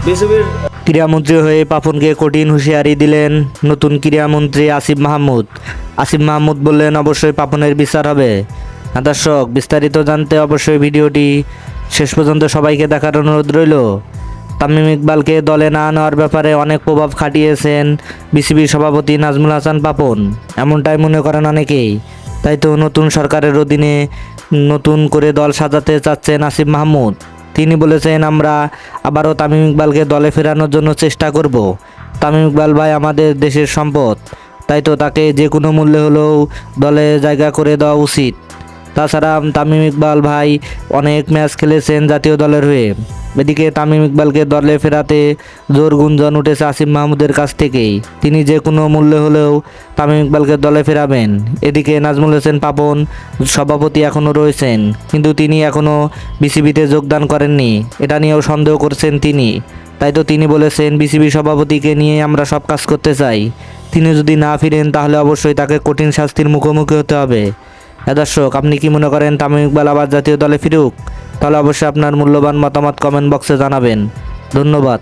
বিসিবির ক্রীড়ামন্ত্রী হয়ে পাপনকে কঠিন হুঁশিয়ারি দিলেন নতুন ক্রীড়ামন্ত্রী আসিফ মাহমুদ। আসিফ মাহমুদ বললেন, অবশ্যই পাপনের বিচার হবে। দর্শক, বিস্তারিত জানতে অবশ্যই ভিডিওটি শেষ পর্যন্ত সবাইকে দেখার অনুরোধ রইল। তামিম ইকবালকে দলে না নেওয়ার ব্যাপারে অনেক প্রভাব খাটিয়েছেন বিসিবি সভাপতি নাজমুল হাসান পাপন, এমনটাই মনে করেন অনেকেই। তাই তো নতুন সরকারের অধীনে নতুন করে দল সাজাতে চাচ্ছেন আসিফ মাহমুদ। তিনি বলেছেন, আমরা আবারও তামিম ইকবালকে দলে ফেরানোর জন্য চেষ্টা করব। তামিম ইকবাল ভাই আমাদের দেশের সম্পদ, তাই তো তাকে যে কোনো মূল্যে হলেও দলে জায়গা করে দেওয়া উচিত। তাছাড়া তামিম ইকবাল ভাই অনেক ম্যাচ খেলেছেন জাতীয় দলের হয়ে। এদিকে তামিম ইকবালকে দলে ফেরাতে জোর গুঞ্জন উঠেছে আসিফ মাহমুদের কাছ থেকেই। তিনি যে কোনো মূল্যে হলেও তামিম ইকবালকে দলে ফেরাবেন। এদিকে নাজমুল হোসেন পাপন সভাপতি এখনও রয়েছেন, কিন্তু তিনি এখনও বিসিবিতে যোগদান করেননি, এটা নিয়েও সন্দেহ করছেন তিনি। তাই তো তিনি বলেছেন, বিসিবি সভাপতিকে নিয়ে আমরা সব কাজ করতে চাই। তিনি যদি না ফিরেন তাহলে অবশ্যই তাকে কঠিন শাস্তির মুখোমুখি হতে হবে। দর্শক, আপনি কি মনে করেন তামিম ইকবাল আবার জাতীয় দলে ফিরুক? তাহলে অবশ্যই আপনার মূল্যবান মতামত কমেন্ট বক্সে জানাবেন। ধন্যবাদ।